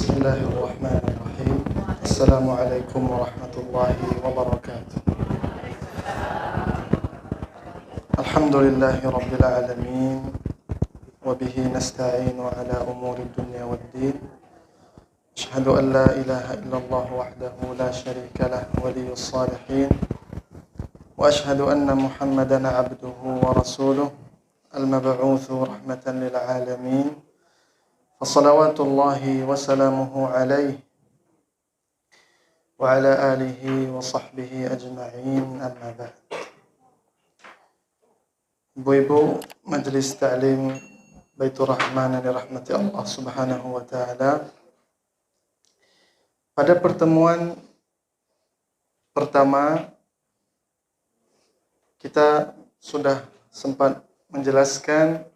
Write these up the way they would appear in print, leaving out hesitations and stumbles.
Bismillahirrahmanirrahim. Assalamualaikum warahmatullahi wabarakatuh. Alhamdulillahi rabbil alamin. Wabihi nasta'inu ala umuri dunya waddin. Ashhadu an la ilaha illallah wahdahu la sharika lah waliyus salihin. Wa ashhadu anna Muhammadan abduhu wa rasuluh al-mab'utsu rahmatan lil alamin. Wassalawatullahi wassalamuhu alaihi wa ala alihi wa sahbihi ajma'in, amma ba'd. Ibu-ibu Majelis Ta'lim Baitur Rahman li rahmati Allah Subhanahu wa taala. Pada pertemuan pertama kita sudah sempat menjelaskan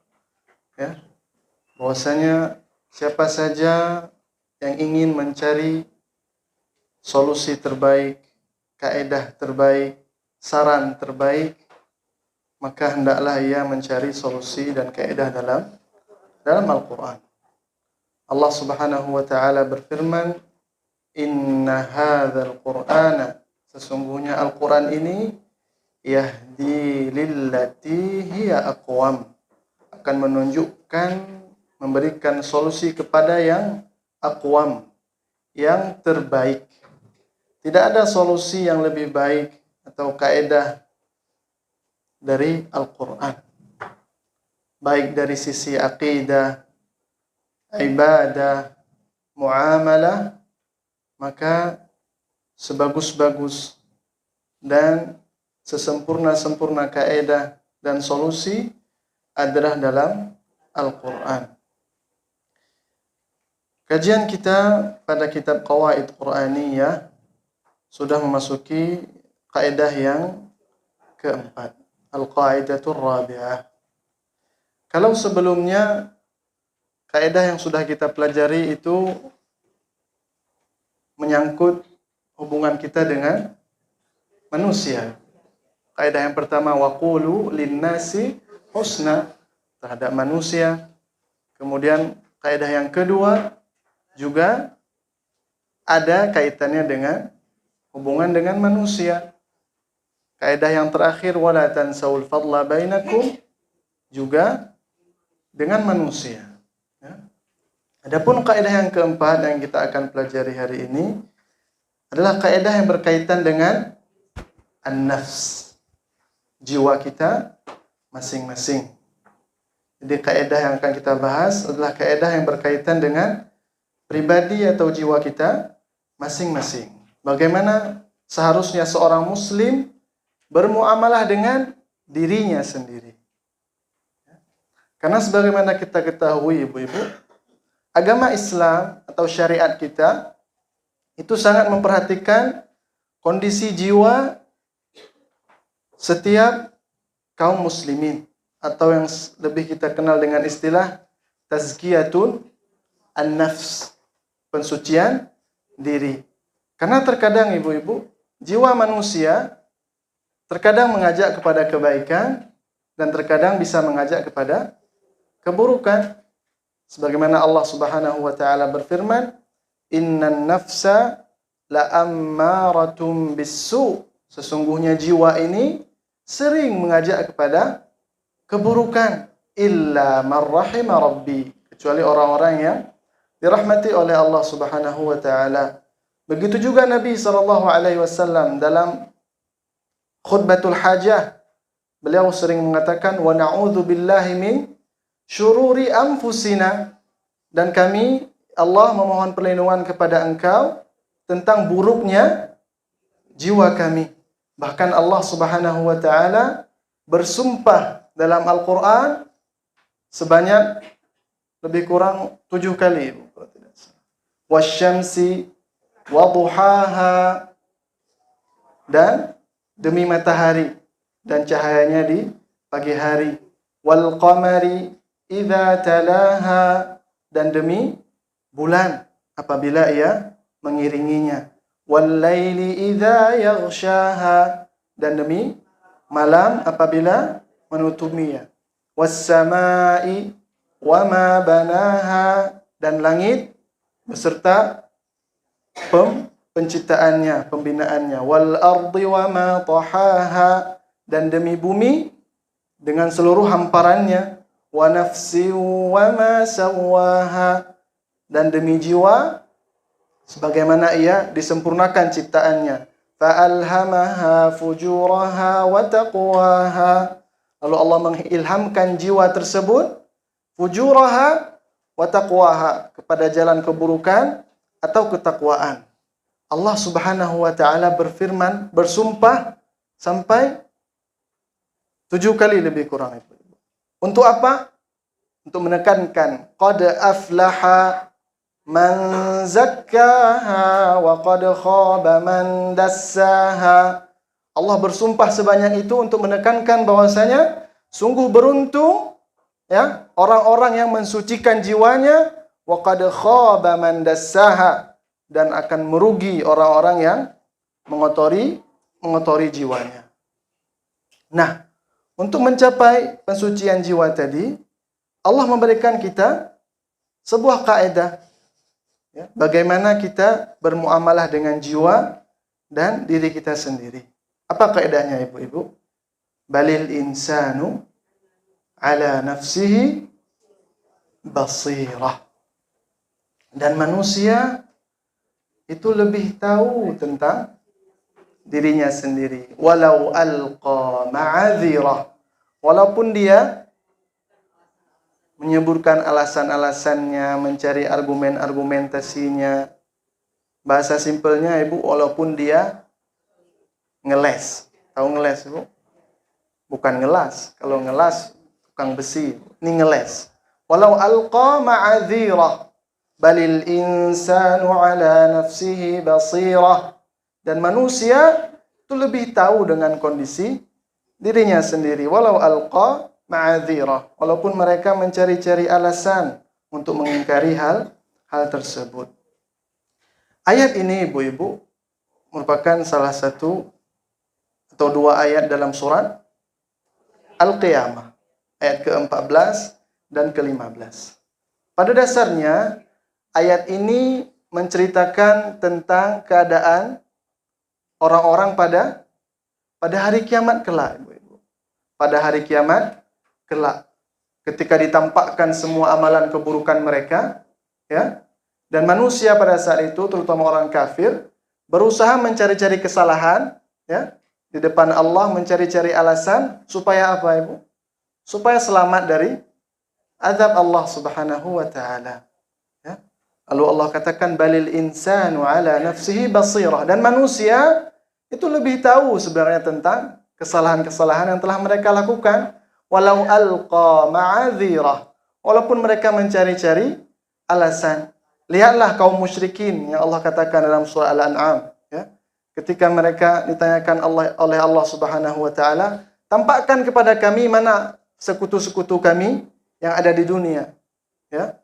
bahwasanya siapa saja yang ingin mencari solusi terbaik, kaedah terbaik, saran terbaik, maka hendaklah ia mencari solusi dan kaedah dalam Al-Quran. Allah Subhanahu wa taala berfirman, "Inna hadzal Qur'ana", sesungguhnya Al-Quran ini yahdi lillati hiya aqwam, akan menunjukkan, memberikan solusi kepada yang aqwam, yang terbaik. Tidak ada solusi yang lebih baik atau kaedah dari Al-Quran, baik dari sisi aqidah, ibadah, muamalah, maka sebagus-bagus dan sesempurna-sempurna kaedah dan solusi adalah dalam Al-Quran. Kajian kita pada kitab Qawaid Qur'aniyah sudah memasuki kaedah yang keempat, Al-Qaidatul Rabi'ah. Kalau sebelumnya kaedah yang sudah kita pelajari itu menyangkut hubungan kita dengan manusia. Kaedah yang pertama, waqulu linnasi husna, terhadap manusia. Kemudian kaedah yang kedua juga ada kaitannya dengan hubungan dengan manusia. Kaedah yang terakhir, wala tansawul fadla bainakum, juga dengan manusia. Adapun kaedah yang keempat yang kita akan pelajari hari ini adalah kaedah yang berkaitan dengan an-nafs, jiwa kita masing-masing. Jadi kaedah yang akan kita bahas adalah kaedah yang berkaitan dengan pribadi atau jiwa kita masing-masing. Bagaimana seharusnya seorang muslim bermuamalah dengan dirinya sendiri. Karena sebagaimana kita ketahui, ibu-ibu, agama Islam atau syariat kita itu sangat memperhatikan kondisi jiwa setiap kaum muslimin, atau yang lebih kita kenal dengan istilah tazkiyatun an-nafs, pensucian diri. Karena terkadang ibu-ibu, jiwa manusia terkadang mengajak kepada kebaikan dan terkadang bisa mengajak kepada keburukan. Sebagaimana Allah Subhanahu wa taala berfirman, "Innan nafsa la'ammaratum bis-su", sesungguhnya jiwa ini sering mengajak kepada keburukan, illa man rahima rabbi, kecuali orang-orang yang dirahmati oleh Allah Subhanahu wa taala. Begitu juga Nabi sallallahu alaihi wasallam dalam khutbatul hajah, beliau sering mengatakan, wa na'udzu billahi min syururi anfusina, dan kami, Allah, memohon perlindungan kepada engkau tentang buruknya jiwa kami. Bahkan Allah Subhanahu wa taala bersumpah dalam Al-Quran sebanyak lebih kurang 7 kali. Wasyamsi waduhaha, dan demi matahari dan cahayanya di pagi hari. Wal qamari idza talaha, dan demi bulan apabila ia mengiringinya. Wal laili idza yaghshaha, dan demi malam apabila menutupinya. Was samai wa ma banaha, dan langit beserta penciptaannya, pembinaannya. Wal ardi wa ma tahaha, dan demi bumi dengan seluruh hamparannya. Wa nafsi wa ma sawaha, dan demi jiwa sebagaimana ia disempurnakan ciptaannya. Fa'alhamaha fujuraha wa taqwaha, lalu Allah mengilhamkan jiwa tersebut fujuraha wa taqwaha, kepada jalan keburukan atau ketakwaan. Allah Subhanahu wa taala berfirman, bersumpah sampai 7 kali lebih kurang itu. Untuk apa? Untuk menekankan qad aflaha man zakkaha wa qad khaba man dassaha. Allah bersumpah sebanyak itu untuk menekankan bahwasanya sungguh beruntung ya orang-orang yang mensucikan jiwanya, wa qad khaba man dassaha, dan akan merugi orang-orang yang mengotori jiwanya. Nah, untuk mencapai pensucian jiwa tadi, Allah memberikan kita sebuah kaidah ya, bagaimana kita bermuamalah dengan jiwa dan diri kita sendiri. Apa kaidahnya ibu-ibu? Balil insanu ala nafsihi basirah. Dan manusia itu lebih tahu tentang dirinya sendiri. Walau alqa ma'adzirah, walaupun dia menyebutkan alasan-alasannya, mencari argumentasinya. Bahasa simpelnya ibu, walaupun dia ngeles. Tahu ngeles ibu? Bukan ngelas. Kalau ngelas tukang besi. Ini ngeles. Walau alqa ma'adzirah, balil insanu ala nafsihi basirah. Dan manusia itu lebih tahu dengan kondisi dirinya sendiri. Walau alqa ma'adzirah, walaupun mereka mencari-cari alasan untuk mengingkari hal tersebut. Ayat ini ibu-ibu merupakan salah satu atau 2 ayat dalam surat Al-Qiyamah, ayat ke-14 dan ke-15. Pada dasarnya ayat ini menceritakan tentang keadaan orang-orang pada hari kiamat kelak, ibu-ibu. Pada hari kiamat kelak, ketika ditampakkan semua amalan keburukan mereka, ya, dan manusia pada saat itu, terutama orang kafir, berusaha mencari-cari kesalahan, ya, di depan Allah, mencari-cari alasan supaya apa, ibu? Supaya selamat dari azab Allah Subhanahu wa taala. Ya. Lalu Allah katakan balil insanu ala nafsihi basirah, dan manusia itu lebih tahu sebenarnya tentang kesalahan-kesalahan yang telah mereka lakukan. Walau alqa ma'adzirah, walaupun mereka mencari-cari alasan. Lihatlah kaum musyrikin yang Allah katakan dalam surah Al-An'am, ya. Ketika mereka ditanyakan oleh Allah Subhanahu wa taala, tampakkan kepada kami mana sekutu-sekutu kami yang ada di dunia, ya.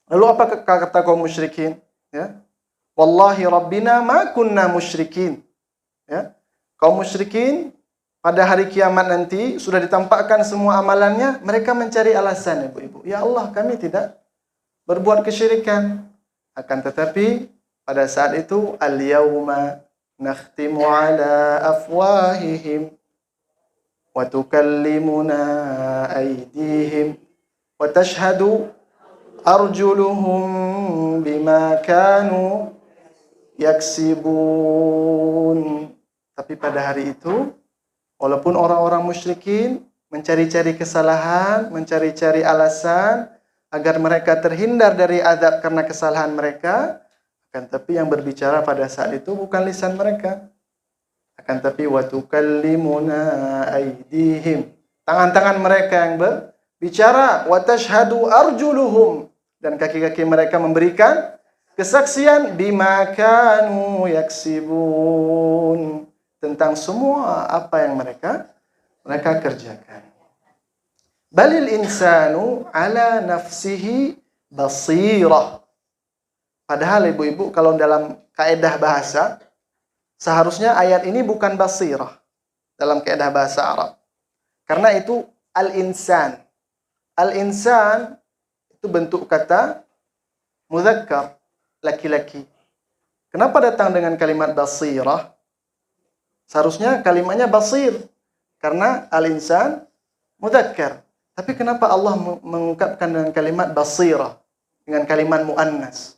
Lalu apa kata kaum musyrikin, ya? Wallahi rabbina ma kunna musyrikin. Ya. Kaum musyrikin pada hari kiamat nanti sudah ditampakkan semua amalannya, mereka mencari alasan, ibu-ibu. Ya Allah, kami tidak berbuat kesyirikan. Akan tetapi pada saat itu al-yauma nakhtimu ala afwahihim wa tukallimuna aydihim wa tashhadu arjuluhum bima kanu yaksibun. Tapi pada hari itu, walaupun orang-orang musyrikin mencari-cari kesalahan, mencari-cari alasan agar mereka terhindar dari azab karena kesalahan mereka, akan tapi yang berbicara pada saat itu bukan lisan mereka. Akan tapi wa tukallimuna aydihim, tangan-tangan mereka yang berbicara, wa tashhadu arjuluhum, dan kaki-kaki mereka memberikan kesaksian bima kanu yaksibun, tentang semua apa yang mereka kerjakan. Balil insanu ala nafsihi basirah. Padahal ibu-ibu, kalau dalam kaidah bahasa, seharusnya ayat ini bukan basirah dalam kaidah bahasa Arab. Karena itu al-insan. Al-insan itu bentuk kata mudzakkar. laki-laki. Kenapa datang dengan kalimat basirah? Seharusnya kalimatnya basir, karena al-insan mudzakkar. Tapi kenapa Allah mengungkapkan dengan kalimat basirah, dengan kalimat muannas?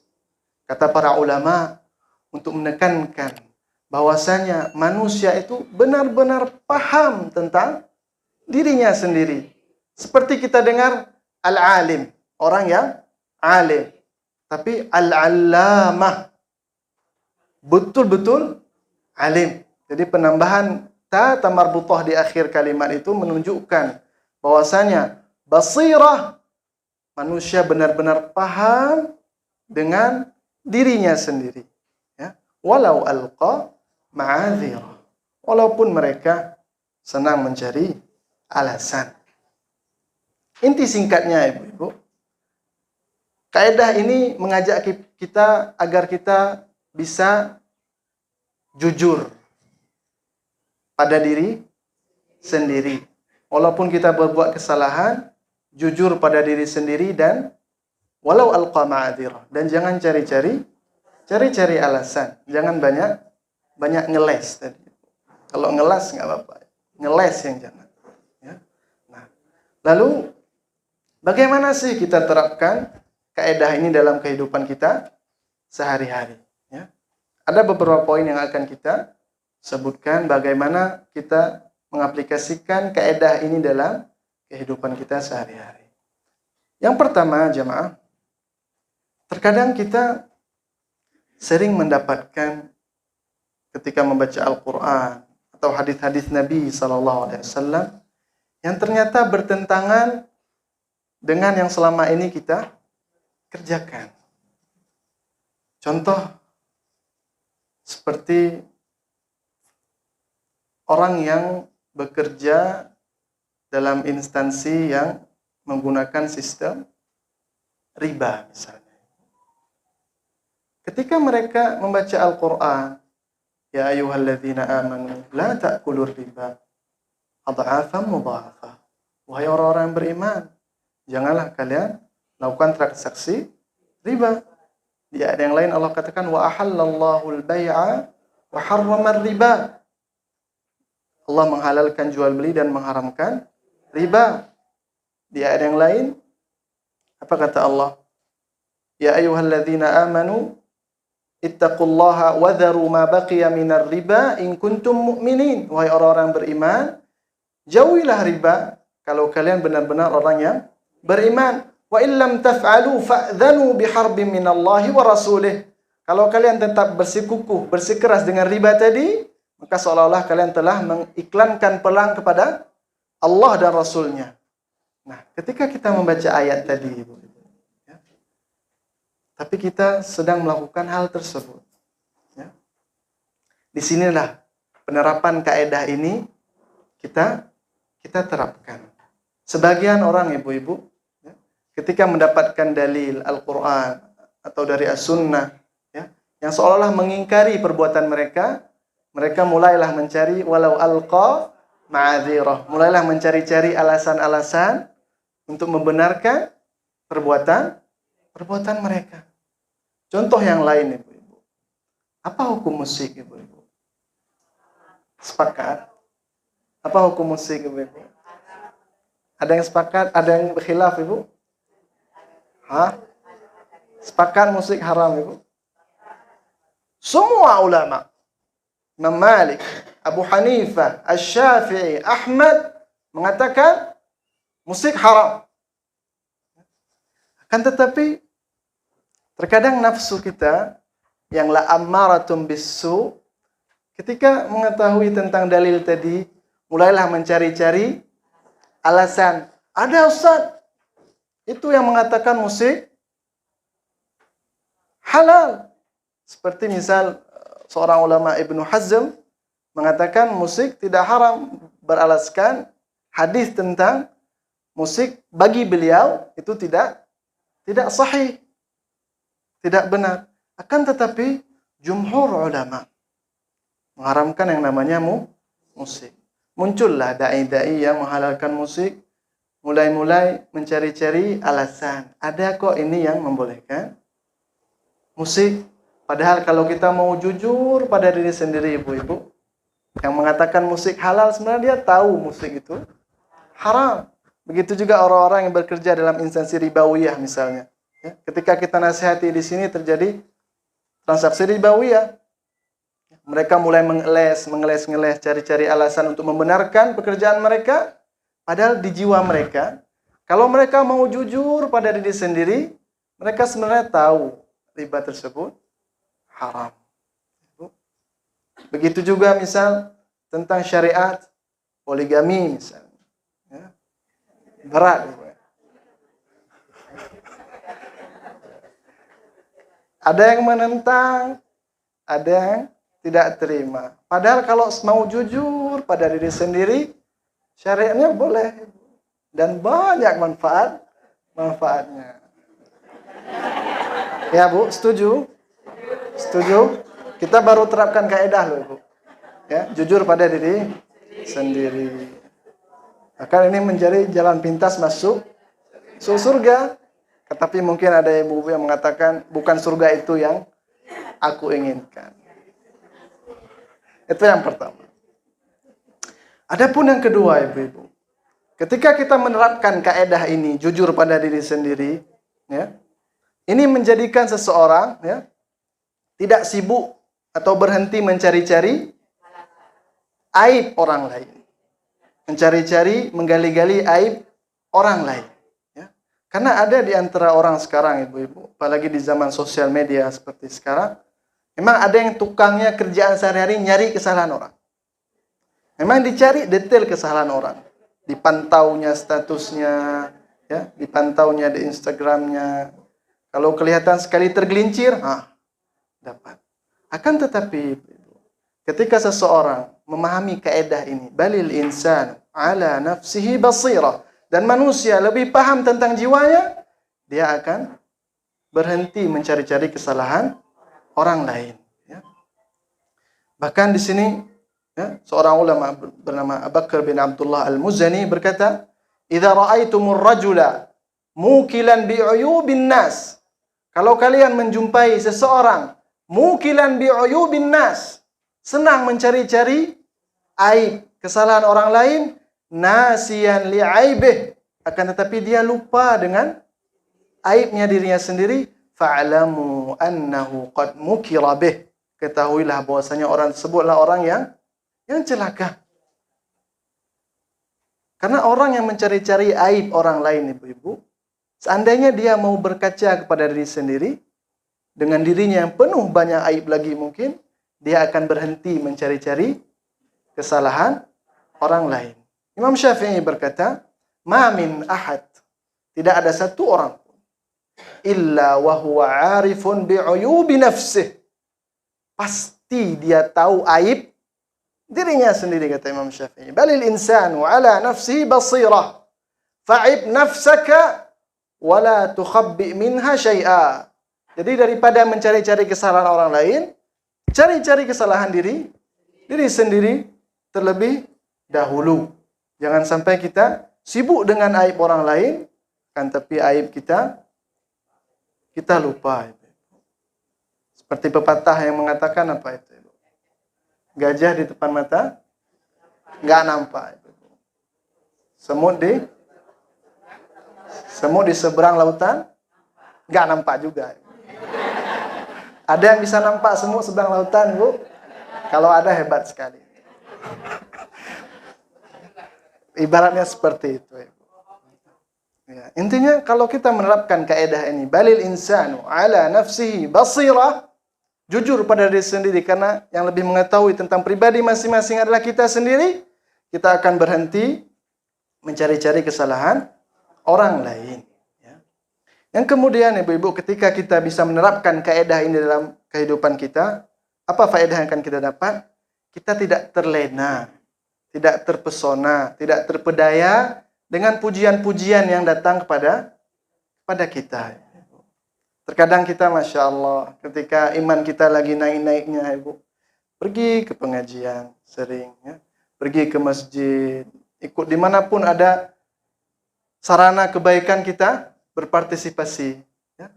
Kata para ulama, untuk menekankan bahwasanya manusia itu benar-benar paham tentang dirinya sendiri. Seperti kita dengar al-alim, orang yang alim. Tapi al-allamah, betul-betul alim. Jadi penambahan ta marbutah di akhir kalimat itu menunjukkan bahwasanya basirah, manusia benar-benar paham dengan dirinya sendiri. Ya. Walau alqa ma'adzirah. Walaupun mereka senang mencari alasan. Inti singkatnya ibu-ibu, kaidah ini mengajak kita agar kita bisa jujur pada diri sendiri. Walaupun kita berbuat kesalahan, jujur pada diri sendiri dan walau alqa ma'adzirah. Dan jangan cari alasan. Jangan banyak ngeles tadi. Kalau ngelas nggak apa-apa. Ngeles yang jangan. Ya. Nah, lalu bagaimana sih kita terapkan kaidah ini dalam kehidupan kita sehari-hari? Ya. Ada beberapa poin yang akan kita sebutkan bagaimana kita mengaplikasikan kaidah ini dalam kehidupan kita sehari-hari. Yang pertama, jemaah, terkadang kita sering mendapatkan ketika membaca Al-Quran atau hadis-hadis Nabi SAW yang ternyata bertentangan dengan yang selama ini kita kerjakan. Contoh seperti orang yang bekerja dalam instansi yang menggunakan sistem riba misalnya. Ketika mereka membaca Al-Quran, ya ayyuhalladzina amanu la ta'kulur riba adha'afan mudha'afah. Wahai orang-orang yang beriman, janganlah kalian lakukan transaksi riba. Di ayat yang lain Allah katakan wa ahallallahu al-bai'a wa harrama riba. Allah menghalalkan jual beli dan mengharamkan riba. Di ayat yang lain apa kata Allah? Ya ayyuhalladzina amanu ittaqullaha wa dharu ma baqiya minar riba in kuntum mu'minin. Wahai orang-orang beriman, jauhilah riba kalau kalian benar-benar orang yang beriman. Wa illam taf'alu fa'dhanu biharbin minallahi wa rasulih. Kalau kalian tetap bersikukuh, bersikeras dengan riba tadi, maka seolah-olah kalian telah mengiklankan perang kepada Allah dan Rasulnya. Nah, ketika kita membaca ayat tadi, Ibu, ya, tapi kita sedang melakukan hal tersebut. Ya. Disinilah penerapan kaidah ini kita terapkan. Sebagian orang, ibu-ibu, ya, ketika mendapatkan dalil Al-Quran atau dari As-Sunnah, ya, yang seolah-olah mengingkari perbuatan mereka, mereka mulailah mencari walau alqa ma'adzirah. Mulailah mencari-cari alasan-alasan untuk membenarkan perbuatan mereka. Contoh yang lain, ibu-ibu. Apa hukum musik, ibu-ibu? Sepakat? Apa hukum musik, ibu-ibu? Ada yang sepakat? Ada yang berkhilaf, ibu? Hah? Sepakat musik haram, ibu? Semua ulama, Imam Malik, Abu Hanifah, Asy-Syafi'i, Ahmad mengatakan musik haram. Akan tetapi terkadang nafsu kita yang la ammaratum bisu, ketika mengetahui tentang dalil tadi, mulailah mencari-cari alasan. Ada ustaz itu yang mengatakan musik halal. Seperti misal seorang ulama Ibnu Hazm mengatakan musik tidak haram, beralaskan hadis tentang musik bagi beliau itu tidak sahih, tidak benar. Akan tetapi jumhur ulama mengharamkan yang namanya musik. Muncullah dai-dai yang menghalalkan musik, mulai mencari-cari alasan. Ada kok ini yang membolehkan musik. Padahal kalau kita mau jujur pada diri sendiri, ibu-ibu, yang mengatakan musik halal, sebenarnya dia tahu musik itu haram. Begitu juga orang-orang yang bekerja dalam instansi ribawiyah misalnya. Ya, ketika kita nasihati di sini terjadi transaksi ribawiyah, mereka mulai mengeles, cari-cari alasan untuk membenarkan pekerjaan mereka. Padahal di jiwa mereka, kalau mereka mau jujur pada diri sendiri, mereka sebenarnya tahu riba tersebut haram. Begitu juga misal tentang syariat poligami misalnya. Ya. Berat. Ada yang menentang, ada yang tidak terima. Padahal kalau mau jujur pada diri sendiri, syariatnya boleh. Dan banyak manfaatnya. Ya Bu, setuju? Setuju? Kita baru terapkan kaidah loh Ibu. Ya, jujur pada diri sendiri. Maka ini menjadi jalan pintas masuk surga. Tetapi mungkin ada ibu-ibu yang mengatakan bukan surga itu yang aku inginkan. Itu yang pertama. Adapun yang kedua ibu-ibu. Ketika kita menerapkan kaidah ini jujur pada diri sendiri, ya. Ini menjadikan seseorang ya tidak sibuk atau berhenti mencari-cari aib orang lain. Mencari-cari, menggali-gali aib orang lain. Ya. Karena ada di antara orang sekarang, ibu-ibu, apalagi di zaman sosial media seperti sekarang, memang ada yang tukangnya kerjaan sehari-hari nyari kesalahan orang. Memang dicari detail kesalahan orang. Dipantaunya statusnya, ya, dipantaunya di Instagramnya. Kalau kelihatan sekali tergelincir, dapat. Akan tetapi, ketika seseorang memahami kaidah ini, balil insan ala nafsihi basirah, dan manusia lebih paham tentang jiwanya, dia akan berhenti mencari-cari kesalahan orang lain. Ya. Bahkan di sini, ya, seorang ulama bernama Abu Bakar bin Abdullah Al-Muzani berkata, "Idza ra'aitumur rajula mukilan bi'uyubin nas." Kalau kalian menjumpai seseorang mukilan bi'uyubin nas, senang mencari-cari aib, kesalahan orang lain, nasiyan li'aibih, akan tetapi dia lupa dengan aibnya dirinya sendiri, fa'lamu annahu qad mukira bih. Ketahuilah bahwasanya orang tersebutlah orang yang celaka. Karena orang yang mencari-cari aib orang lain, ibu-ibu, seandainya dia mau berkaca kepada diri sendiri, dengan dirinya yang penuh banyak aib lagi mungkin, dia akan berhenti mencari-cari kesalahan orang lain. Imam Syafi'i berkata, "Ma min ahad," tidak ada satu orang pun, "illa wa huwa 'arifun bi'uyubi nafsih." Pasti dia tahu aib dirinya sendiri, kata Imam Syafi'i. "Balil insanu 'ala nafsihi basirah. Fa'ib nafsaka wa la tukhabbi minha syai'a." Jadi daripada mencari-cari kesalahan orang lain, cari-cari kesalahan diri sendiri terlebih dahulu. Jangan sampai kita sibuk dengan aib orang lain, kan tapi aib kita lupa. Seperti pepatah yang mengatakan apa itu? Gajah di depan mata nggak nampak. Semut di seberang lautan nggak nampak juga. Ada yang bisa nampak semut seberang lautan, Bu? Kalau ada, hebat sekali. Ibaratnya seperti itu, Ibu. Ya, intinya kalau kita menerapkan kaidah ini, balil insanu ala nafsihi basirah, jujur pada diri sendiri, karena yang lebih mengetahui tentang pribadi masing-masing adalah kita sendiri, kita akan berhenti mencari-cari kesalahan orang lain. Yang kemudian, ibu-ibu, ketika kita bisa menerapkan kaidah ini dalam kehidupan kita, apa faedah yang akan kita dapat? Kita tidak terlena, tidak terpesona, tidak terpedaya dengan pujian-pujian yang datang kepada kita. Terkadang kita, Masya Allah, ketika iman kita lagi naik-naiknya, ibu, pergi ke pengajian sering, ya, pergi ke masjid, ikut dimanapun ada sarana kebaikan kita, berpartisipasi. Ya.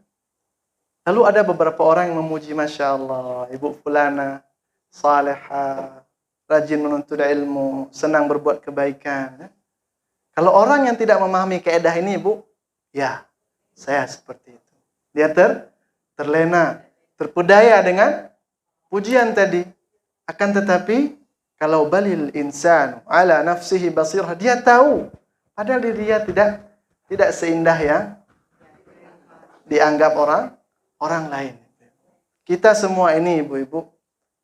Lalu ada beberapa orang yang memuji, Masya Allah, Ibu Fulana, salihah, rajin menuntut ilmu, senang berbuat kebaikan. Kalau orang yang tidak memahami kaidah ini, Ibu, ya, saya seperti itu. Dia terlena, terpedaya dengan pujian tadi. Akan tetapi, kalau balil insan ala nafsihi basirah, dia tahu. Padahal dia tidak seindah yang dianggap orang lain. Kita semua ini, ibu-ibu,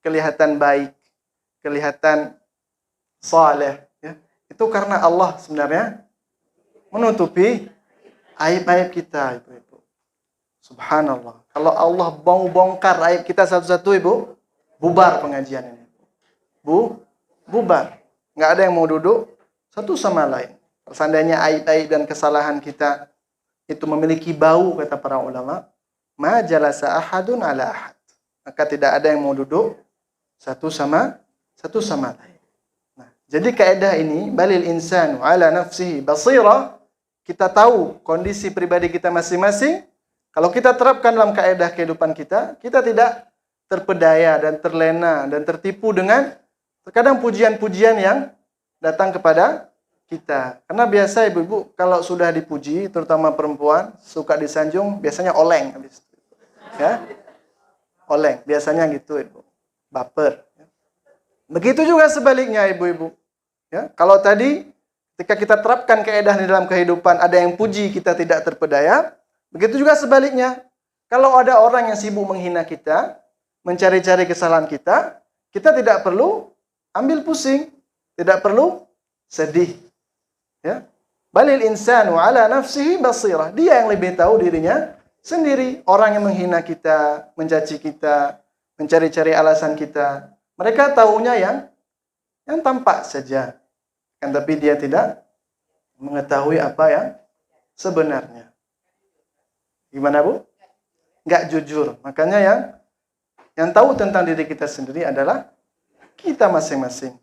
kelihatan baik, kelihatan saleh, ya. Itu karena Allah sebenarnya menutupi aib-aib kita, ibu-ibu. Subhanallah. Kalau Allah mau bongkar aib kita satu-satu, ibu, bubar pengajian ini. Bubar. Nggak ada yang mau duduk satu sama lain. Seandainya aib-aib dan kesalahan kita itu memiliki bau, kata para ulama, ma jalasa ahadun ala ahad. Maka tidak ada yang mau duduk satu sama lain. Nah, jadi kaidah ini, balil insanu ala nafsihi basira, kita tahu kondisi pribadi kita masing-masing. Kalau kita terapkan dalam kaidah kehidupan kita, kita tidak terpedaya dan terlena dan tertipu dengan terkadang pujian-pujian yang datang kepada kita. Karena biasa ibu-ibu kalau sudah dipuji, terutama perempuan, suka disanjung, biasanya oleng habis itu. Ya. Oleng, biasanya gitu, Ibu. Baper. Begitu juga sebaliknya, ibu-ibu. Ya, kalau tadi ketika kita terapkan kaidah di dalam kehidupan, ada yang puji, kita tidak terpedaya. Begitu juga sebaliknya. Kalau ada orang yang sibuk menghina kita, mencari-cari kesalahan kita, kita tidak perlu ambil pusing, tidak perlu sedih. Ya. Balil insanu ala nafsihi basirah. Dia yang lebih tahu dirinya sendiri. Orang yang menghina kita, mencaci kita, mencari-cari alasan kita, mereka tahunya yang tampak saja. Kan tapi dia tidak mengetahui apa yang sebenarnya. Gimana, Bu? Enggak jujur. Makanya yang tahu tentang diri kita sendiri adalah kita masing-masing.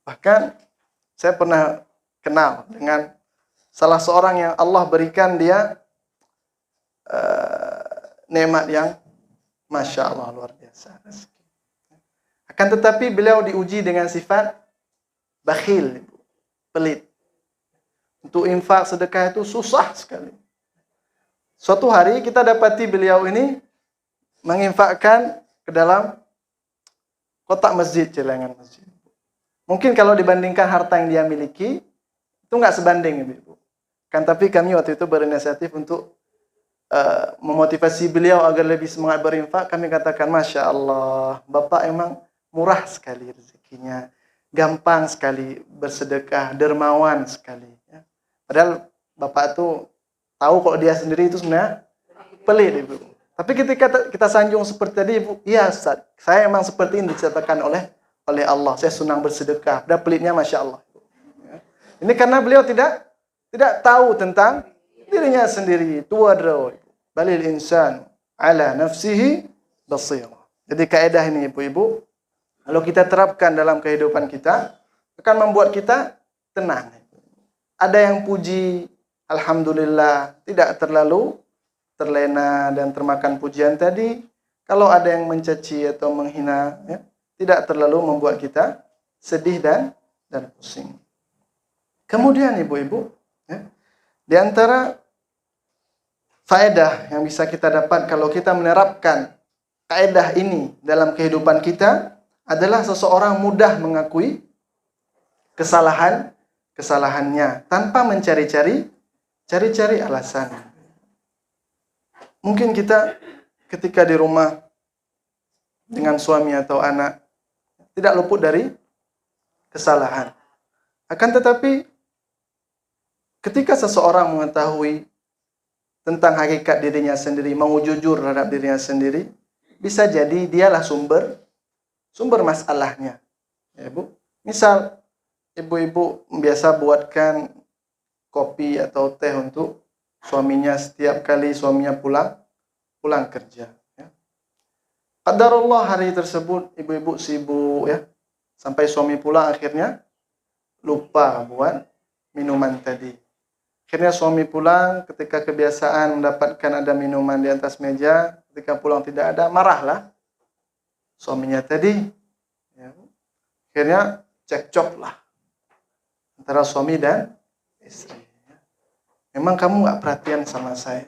Bahkan saya pernah kenal dengan salah seorang yang Allah berikan dia nikmat yang Masya Allah luar biasa. Akan tetapi beliau diuji dengan sifat bakhil, pelit. Untuk infak sedekah itu susah sekali. Suatu hari kita dapati beliau ini menginfakkan ke dalam kotak masjid, celengan masjid. Mungkin kalau dibandingkan harta yang dia miliki, itu nggak sebanding, Ibu. Kan tapi kami waktu itu berinisiatif untuk memotivasi beliau agar lebih semangat berinfak. Kami katakan, Masya Allah, Bapak emang murah sekali rezekinya, gampang sekali bersedekah, dermawan sekali. Ya. Padahal Bapak itu tahu kalau dia sendiri itu sebenarnya pelit, Ibu. Tapi ketika kita sanjung seperti tadi, Ibu, iya Ustaz, saya emang seperti ini diceritakan oleh Allah. Saya senang bersedekah. Dan pelitnya Masya Allah. Ya. Ini karena beliau tidak tahu tentang dirinya sendiri. Tuwadro. Balil insan ala nafsihi basirah. Jadi kaidah ini, ibu-ibu, kalau kita terapkan dalam kehidupan kita, akan membuat kita tenang. Ada yang puji, alhamdulillah, tidak terlalu terlena dan termakan pujian tadi. Kalau ada yang mencaci atau menghina, ya, tidak terlalu membuat kita sedih dan pusing. Kemudian ibu-ibu, ya, di antara faedah yang bisa kita dapat kalau kita menerapkan kaidah ini dalam kehidupan kita adalah seseorang mudah mengakui kesalahannya tanpa mencari-cari alasan. Mungkin kita ketika di rumah dengan suami atau anak tidak luput dari kesalahan. Akan tetapi ketika seseorang mengetahui tentang hakikat dirinya sendiri, mau jujur terhadap dirinya sendiri, bisa jadi dialah sumber masalahnya. Ya, Bu. Misal ibu-ibu biasa buatkan kopi atau teh untuk suaminya setiap kali suaminya pulang kerja. Ya. Qadarullah hari tersebut ibu-ibu sibuk, ya, sampai suami pulang akhirnya lupa buat minuman tadi. Akhirnya suami pulang, ketika kebiasaan mendapatkan ada minuman di atas meja, ketika pulang tidak ada, marahlah suaminya tadi. Ya. Akhirnya cekcok lah antara suami dan istri. Memang kamu nggak perhatian sama saya.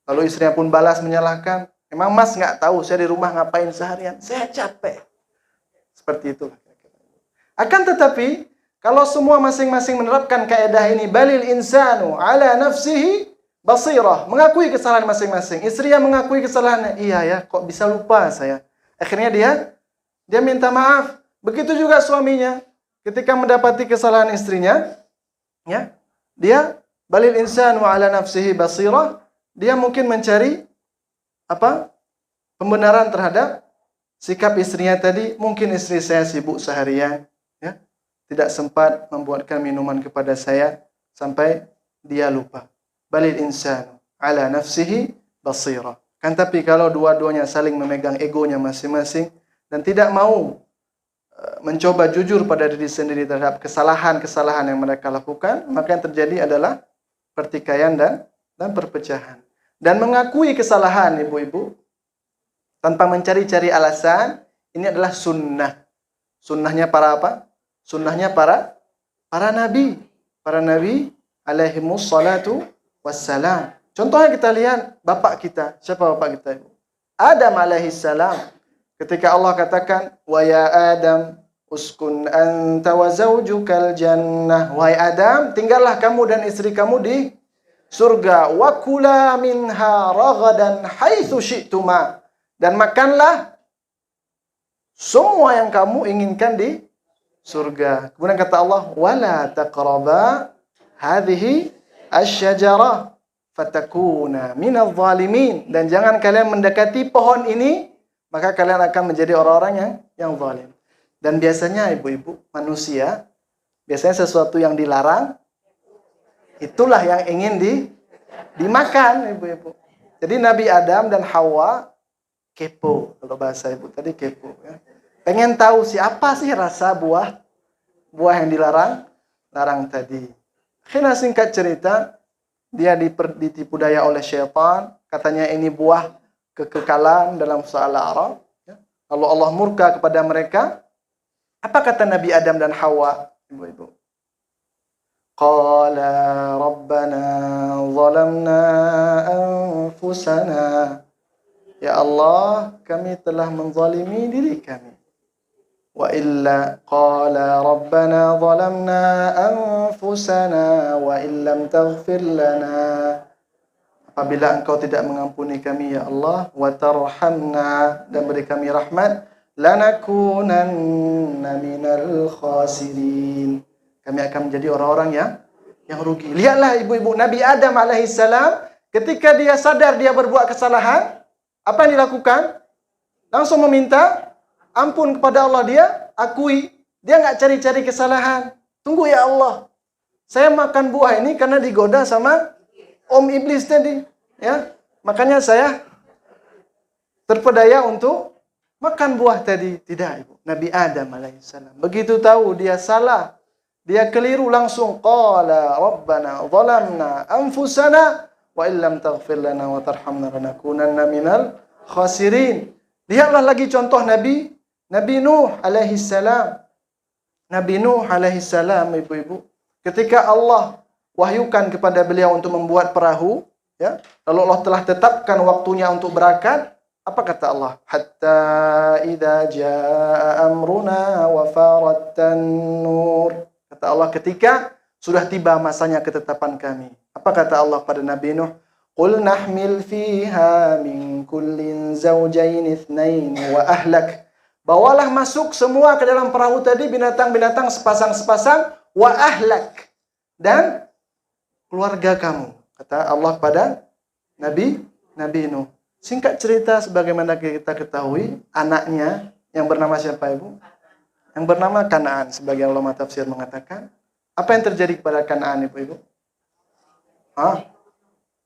Lalu istrinya pun balas menyalahkan, emang mas nggak tahu saya di rumah ngapain seharian? Saya capek. Seperti itu. Akan tetapi, kalau semua masing-masing menerapkan kaidah ini, balil insanu ala nafsihi basirah, mengakui kesalahan masing-masing. Istrinya mengakui kesalahannya, iya ya, kok bisa lupa saya. Akhirnya dia minta maaf. Begitu juga suaminya, ketika mendapati kesalahan istrinya, ya, dia balil insanu ala nafsihi basirah, dia mungkin mencari pembenaran terhadap sikap istrinya tadi. Mungkin istri saya sibuk seharian, ya, tidak sempat membuatkan minuman kepada saya sampai dia lupa. Balil insanu ala nafsihi basirah. Kan tapi kalau dua-duanya saling memegang egonya masing-masing dan tidak mau mencoba jujur pada diri sendiri terhadap kesalahan-kesalahan yang mereka lakukan, maka yang terjadi adalah pertikaian dan perpecahan. Dan mengakui kesalahan, ibu-ibu, tanpa mencari-cari alasan, ini adalah sunnah. Sunnahnya para apa? Sunnahnya para nabi. Para nabi alaihimus salatu wassalam. Contohnya kita lihat bapak kita. Siapa bapak kita, ibu? Adam alaihis salam. Ketika Allah katakan, wa ya Adam uskun anta wa zawjukal jannah. Wahai Adam, tinggallah kamu dan istri kamu di surga. Wa kula minha ragadan haitsu syi'tuma. Dan makanlah semua yang kamu inginkan di surga. Kemudian kata Allah, wala taqraba hadhihi asy-syajarah fatakuna minadh dhalimin. Dan jangan kalian mendekati pohon ini, maka kalian akan menjadi orang-orang yang zalim. Dan biasanya ibu-ibu, manusia, biasanya sesuatu yang dilarang, itulah yang ingin dimakan, ibu-ibu. Jadi Nabi Adam dan Hawa kepo, kalau bahasa ibu tadi kepo. Ya. Pengen tahu siapa sih rasa buah yang larang tadi. Akhirnya singkat cerita, dia ditipu daya oleh syaitan. Katanya ini buah kekekalan dalam soal Arab. Ya. Lalu Allah murka kepada mereka. Apa kata Nabi Adam dan Hawa, ibu-ibu? Qala rabbana zalamna anfusana. Ya Allah, kami telah menzalimi diri kami. Wa illa qala rabbana zalamna anfusana wa illam taghfir lana. Apabila engkau tidak mengampuni kami ya Allah, wa tarhamna, dan beri kami rahmat, lanakunanna minal khasirin. Kami akan menjadi orang-orang yang rugi. Lihatlah ibu-ibu, Nabi Adam alaihissalam ketika dia sadar dia berbuat kesalahan, apa yang dilakukan? Langsung meminta ampun kepada Allah. Dia akui. Dia nggak cari-cari kesalahan. Tunggu ya Allah. Saya makan buah ini karena digoda sama Om Iblis tadi. Ya, makanya saya terpedaya untuk makan buah tadi. Tidak, ibu. Nabi Adam alaihissalam. Begitu tahu dia salah, dia keliru, langsung qala rabbana zalamna anfusana wa illam taghfir lana wa tarhamna lanakunanna minal khasirin. Lihatlah lagi contoh Nabi Nuh alaihi salam. Nabi Nuh alaihi salam, ibu-ibu, ketika Allah wahyukan kepada beliau untuk membuat perahu, ya, lalu Allah telah tetapkan waktunya untuk berangkat, apa kata Allah? Hatta idza jaa amruna wa farat tanur. Kata Allah, ketika sudah tiba masanya ketetapan kami. Apa kata Allah pada Nabi Nuh? Qul nahmil fiha min kullin zawjayn itsnain wa ahlak. Bawalah masuk semua ke dalam perahu tadi binatang-binatang sepasang-sepasang, wa ahlak, dan keluarga kamu. Kata Allah pada Nabi Nuh. Singkat cerita, sebagaimana kita ketahui, anaknya yang bernama siapa, ibu? Yang bernama Kanaan, sebagai ulama tafsir mengatakan. Apa yang terjadi kepada Kanaan, ibu-ibu?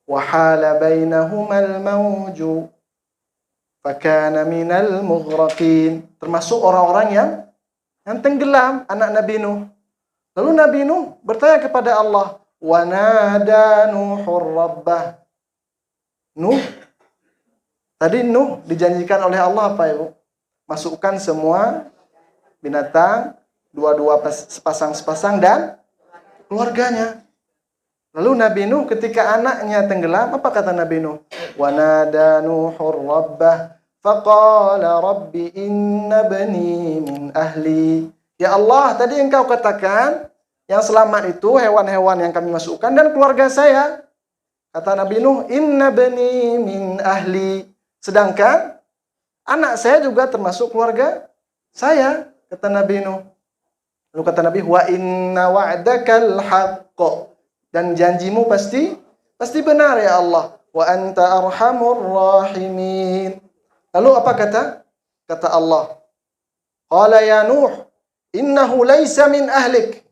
Wahala bainahumal mawju fakana minal mughraqin. Termasuk orang-orang yang tenggelam, anak Nabi Nuh. Lalu Nabi Nuh bertanya kepada Allah, wa nada Nuhur rabbah. Nuh, tadi Nuh dijanjikan oleh Allah apa Ibu? Masukkan semua binatang, dua-dua sepasang-sepasang dan keluarganya. Lalu Nabi Nuh ketika anaknya tenggelam, apa kata Nabi Nuh? Wa nada Nuhur rabbah faqala rabbi inna bani min ahli. Ya Allah, tadi engkau katakan yang selamat itu hewan-hewan yang kami masukkan dan keluarga saya. Kata Nabi Nuh, inna bani min ahli. Sedangkan anak saya juga termasuk keluarga saya, kata Nabi Nuh. Lalu kata Nabi, wa inna wa'dakal haqq. Dan janjimu pasti benar ya Allah. Wa anta arhamur rahimin. Lalu apa kata? Kata Allah, qala ya Nuh, innahu laysa min ahlik.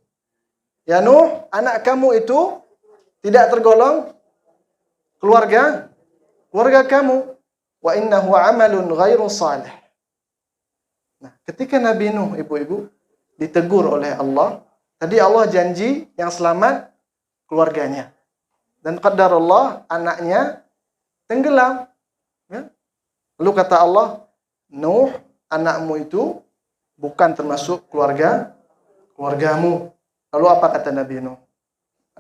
Ya Nuh, anak kamu itu tidak tergolong keluarga kamu. Wa innahu amalun ghairu salih. Nah, ketika Nabi Nuh, ibu-ibu, ditegur oleh Allah, tadi Allah janji yang selamat keluarganya. Dan qadar Allah, anaknya tenggelam. Ya. Lalu kata Allah, Nuh, anakmu itu bukan termasuk keluargamu. Lalu apa kata Nabi Nuh?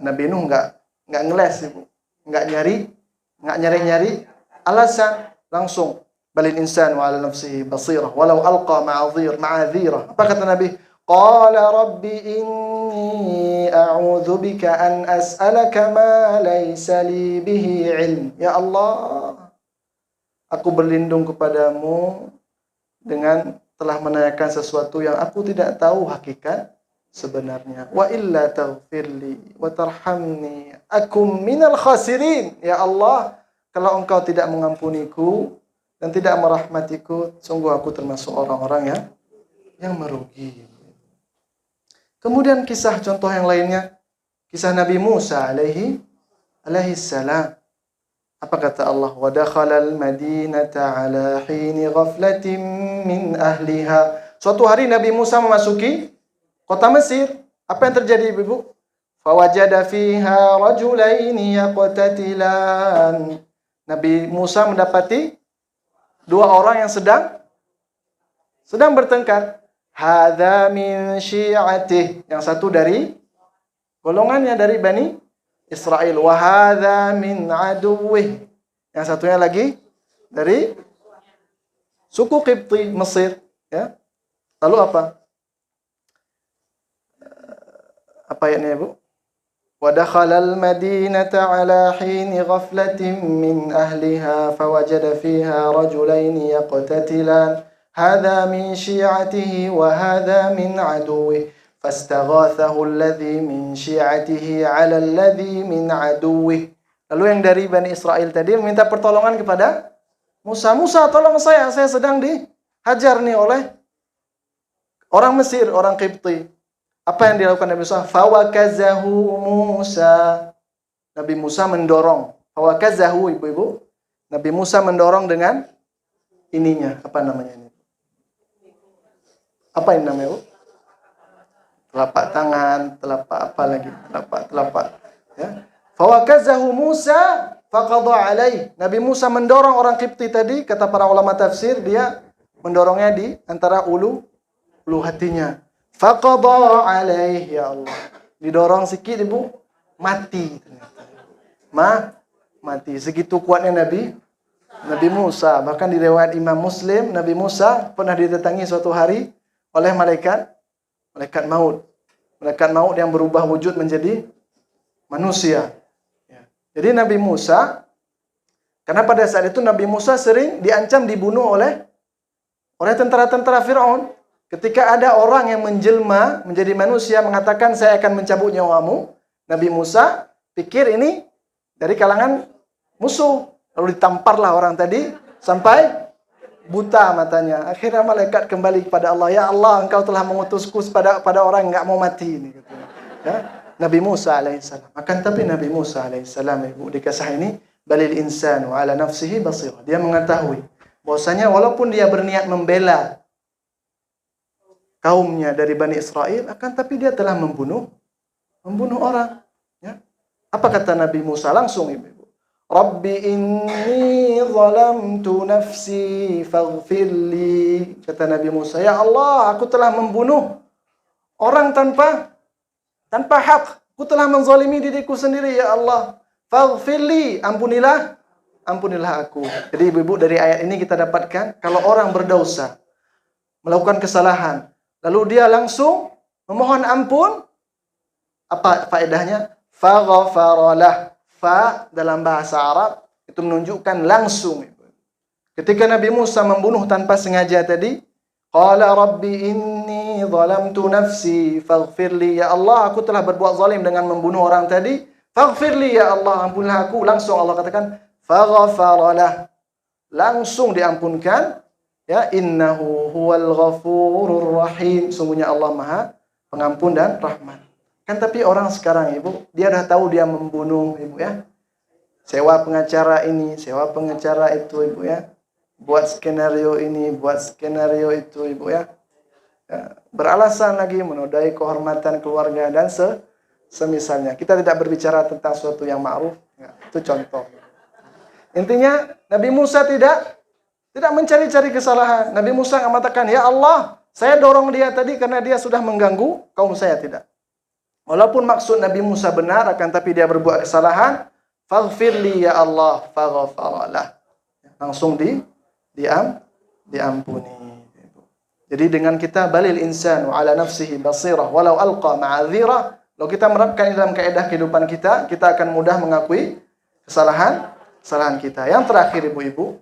Nabi Nuh enggak ngeles, Ibu. Enggak nyari alasan, langsung balil insanu ala nafsihi basirah walau alqa ma'adhira. Apa kata Nabi? Qala rabbi inni a'udzu bika an as'alaka ma laysa li bihi ilm. Ya Allah, aku berlindung kepadamu dengan telah menanyakan sesuatu yang aku tidak tahu hakikat sebenarnya. Wa illa taghfirli wa tarhamni akum minal khasirin. Ya Allah, kalau engkau tidak mengampuniku dan tidak merahmatiku, sungguh aku termasuk orang-orang yang merugi. Kemudian kisah contoh yang lainnya, kisah Nabi Musa alaihi salam. Apa kata Allah? Wa dakhala al-madinata ala hini ghaflatin min ahliha. Suatu hari Nabi Musa memasuki kota Mesir. Apa yang terjadi, Ibu? Fawajada fiha rajulaini yaqtatilan. Nabi Musa mendapati dua orang yang sedang bertengkar. Hadza min syi'atih. Yang satu dari golongannya, dari Bani Israel. Wa hadza min aduwwih. Yang satunya lagi dari suku Qibti, Mesir. Ya. Lalu apa? Apa ayatnya, Bu? Wa dakhalal madinata ala hini ghaflatin min ahliha fawajada fiha rajulaini yaqtatilan. Hadza min syi'atihi wa hadza min aduwwih fastaghathahu alladhi min syi'atihi 'ala alladhi min aduwwih. Lalu yang dari Bani Israel tadi meminta pertolongan kepada Musa. Musa, tolong saya sedang dihajar nih oleh orang Mesir, orang Qibti. Apa yang dilakukan Nabi Musa? Fawakazahu Musa. Nabi Musa mendorong. Fawakazahu, ibu-ibu. Nabi Musa mendorong dengan ininya. Apa namanya ini? Apa ini namanya, Bu? Telapak tangan, telapak apa lagi? Telapak. Ya. Fawakazahu Musa faqadha alaih. Nabi Musa mendorong orang Qibti tadi, kata para ulama tafsir, dia mendorongnya di antara ulu hatinya. Faqadha alaih, ya Allah. Didorong sikit, Ibu, mati ternyata. Mati. Segitu kuatnya Nabi Musa. Bahkan di riwayat Imam Muslim, Nabi Musa pernah didatangi suatu hari oleh malaikat maut. Malaikat maut yang berubah wujud menjadi manusia. Ya. Jadi Nabi Musa, karena pada saat itu Nabi Musa sering diancam dibunuh oleh tentara-tentara Fir'aun. Ketika ada orang yang menjelma menjadi manusia mengatakan saya akan mencabut nyawamu, Nabi Musa pikir ini dari kalangan musuh. Lalu ditamparlah orang tadi sampai buta matanya. Akhirnya malaikat kembali kepada Allah. Ya Allah, engkau telah mengutusku pada orang yang enggak mau mati ini. Ya? Nabi Musa alaihissalam. Akan tapi Nabi Musa alaihissalam, Ibu, di kisah ini, balil insanu ala nafsihi basirah. Dia mengetahui bahwasanya walaupun dia berniat membela kaumnya dari Bani Israel, akan tapi dia telah membunuh orang. Ya? Apa kata Nabi Musa? Langsung ibu-ibu. Rabbi inni zalamtu nafsi faghfirli. Kata Nabi Musa, ya Allah, aku telah membunuh orang tanpa hak. Aku telah menzalimi diriku sendiri, ya Allah. Faghfirli, ampunilah aku. Jadi ibu-ibu, dari ayat ini kita dapatkan kalau orang berdosa, melakukan kesalahan, lalu dia langsung memohon ampun, apa faedahnya? Faghfaralah. Fa dalam bahasa Arab itu menunjukkan langsung. Ketika Nabi Musa membunuh tanpa sengaja tadi, qala rabbi inni zalamtu nafsi faghfirli, ya Allah, aku telah berbuat zalim dengan membunuh orang tadi. Faghfirli, ya Allah, ampunilah aku. Langsung Allah katakan faghfaralah. Langsung diampunkan. Ya, innahu huwal ghafurur rahim. Sungguhnya Allah Maha Pengampun dan Rahman. Kan tapi orang sekarang ibu, dia dah tahu dia membunuh ibu ya. Sewa pengacara ini, sewa pengacara itu ibu ya. Buat skenario ini, buat skenario itu ibu ya. Ya, beralasan lagi menodai kehormatan keluarga dan semisalnya. Kita tidak berbicara tentang sesuatu yang ma'ruf. Ya, itu contoh. Intinya Nabi Musa tidak mencari-cari kesalahan. Nabi Musa mengatakan, ya Allah, saya dorong dia tadi karena dia sudah mengganggu kaum saya, tidak. Walaupun maksud Nabi Musa benar, akan tapi dia berbuat kesalahan. Faghfirli ya Allah, faghfaralah. Langsung diampuni. Jadi dengan kita balil insanu ala nafsihi basirah walau alqa ma'adzirah. Kalau kita menerapkan dalam kaedah kehidupan kita, kita akan mudah mengakui kesalahan kita. Yang terakhir ibu-ibu,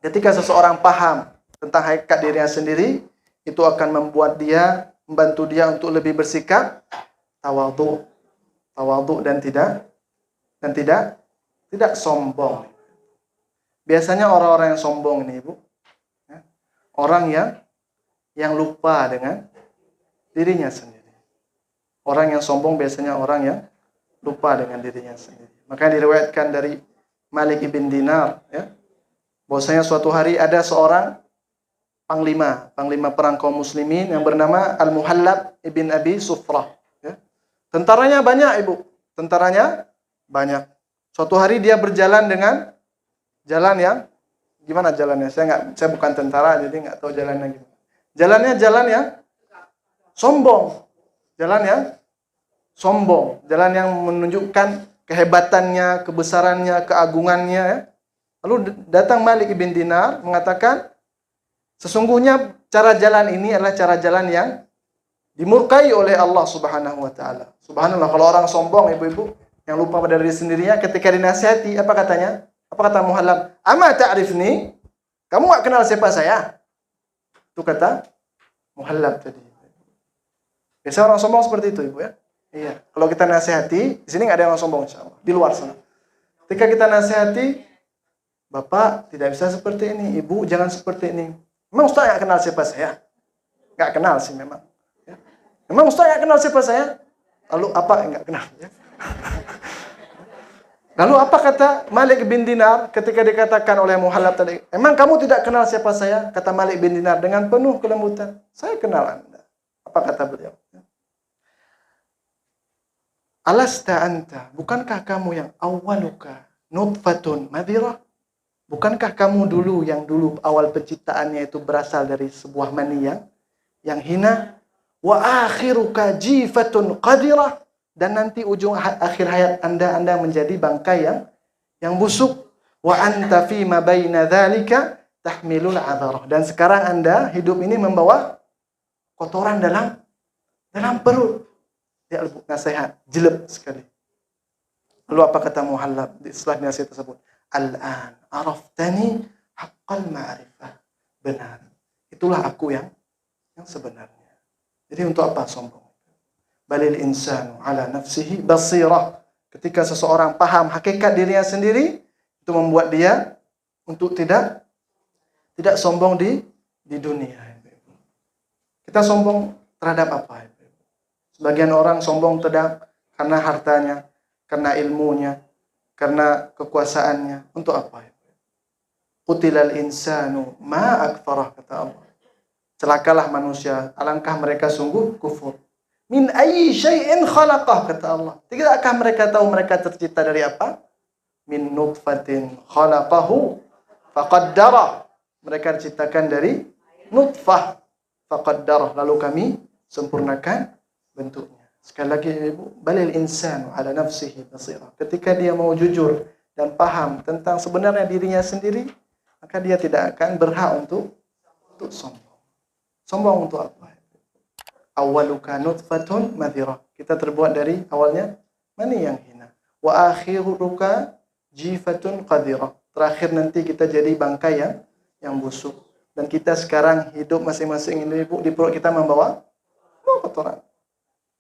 ketika seseorang paham tentang hakikat dirinya sendiri, itu akan membantu dia untuk lebih bersikap tawadhu dan tidak sombong. Biasanya orang-orang yang sombong ini ibu, ya, orang yang lupa dengan dirinya sendiri. Orang yang sombong biasanya orang yang lupa dengan dirinya sendiri. Makanya diriwayatkan dari Malik ibn Dinar, ya, bahwasanya suatu hari ada seorang panglima perang kaum muslimin yang bernama Al-Muhallab ibn Abi Sufrah. Ya. Tentaranya banyak ibu, banyak. Suatu hari dia berjalan dengan jalan yang gimana jalannya? Saya bukan tentara jadi nggak tahu jalannya gimana. Jalannya jalan yang sombong. Jalan yang menunjukkan kehebatannya, kebesarannya, keagungannya. Ya. Lalu datang Malik ibn Dinar mengatakan, sesungguhnya cara jalan ini adalah cara jalan yang dimurkai oleh Allah Subhanahu wa taala. Subhanallah, kalau orang sombong ibu-ibu yang lupa pada diri sendirinya, ketika dinasihati apa katanya? Apa kata Muhallab? Ama ta'rifni? Kamu enggak kenal siapa saya? Itu kata Muhallab tadi. Biasa orang sombong seperti itu, ibu ya. Iya. Kalau kita nasihati, di sini enggak ada orang sombong insyaallah. Di luar sana. Ketika kita nasihati, Bapak tidak bisa seperti ini, Ibu jangan seperti ini. Memang Ustaz enggak kenal siapa saya? Enggak kenal sih memang. Ya. Memang Ustaz enggak kenal siapa saya? Lalu apa enggak kenal? Ya. Lalu apa kata Malik bin Dinar ketika dikatakan oleh Muhallab tadi? Emang kamu tidak kenal siapa saya? Kata Malik bin Dinar dengan penuh kelembutan. Saya kenal Anda. Apa kata beliau? Alasta anta, bukankah kamu yang awaluka nutfatun madhirah? Bukankah kamu dulu awal penciptaannya itu berasal dari sebuah mani yang hina? Wa akhiruka jifatun qadirah, dan nanti ujung akhir hayat Anda menjadi bangkai yang busuk. Wa anta fi ma baina dzalika tahmilul adharah, dan sekarang Anda hidup ini membawa kotoran dalam perut. Dia nasihat jelek sekali. Lalu apa kata Muhallab setelah nasihat tersebut? Al-an araftani haqqal ma'rifah. Benar. Itulah aku yang sebenarnya. Jadi untuk apa sombong? Balil insanu ala nafsihi basirah. Ketika seseorang paham hakikat dirinya sendiri, itu membuat dia untuk tidak sombong di dunia. Kita sombong terhadap apa? Sebagian orang sombong karena hartanya, karena ilmunya, karena kekuasaannya. Untuk apa? Qutilal insanu ma akfarah, kata Allah. Celakalah manusia, alangkah mereka sungguh kufur. Min ayyi syai'in khalaqah, kata Allah. Tidakkah mereka tahu mereka tercipta dari apa? Min nutfatin khalaqahu faqaddara. Mereka diciptakan dari nutfah faqaddara, lalu kami sempurnakan bentuknya. Sekali lagi Ibu, balil insanu ala nafsihi basira. Ketika dia mau jujur dan paham tentang sebenarnya dirinya sendiri, maka dia tidak akan berhak untuk sombong. Sombong untuk apa? Awaluka nutfatun madhirah. Kita terbuat dari awalnya mani yang hina. Wa akhiruka jifatun qadhirah. Terakhir nanti kita jadi bangkai yang busuk. Dan kita sekarang hidup masing-masing ini Ibu, di perut kita membawa kotoran.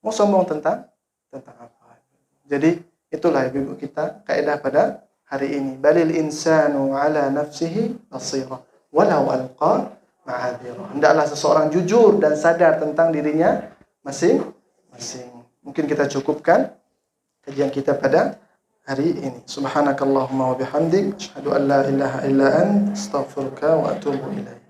Mau sombong tentang apa? Jadi itulah Ibu kita kaidah pada hari ini. Balil insanu ala nafsihi basira walau alqa ma'adzirah. Hendaklah seseorang jujur dan sadar tentang dirinya masing-masing. Mungkin kita cukupkan kajian kita pada hari ini. Subhanakallahumma wa bihamdik, asyhadu an la ilaha illa anta, astaghfiruka wa atubu ilaik.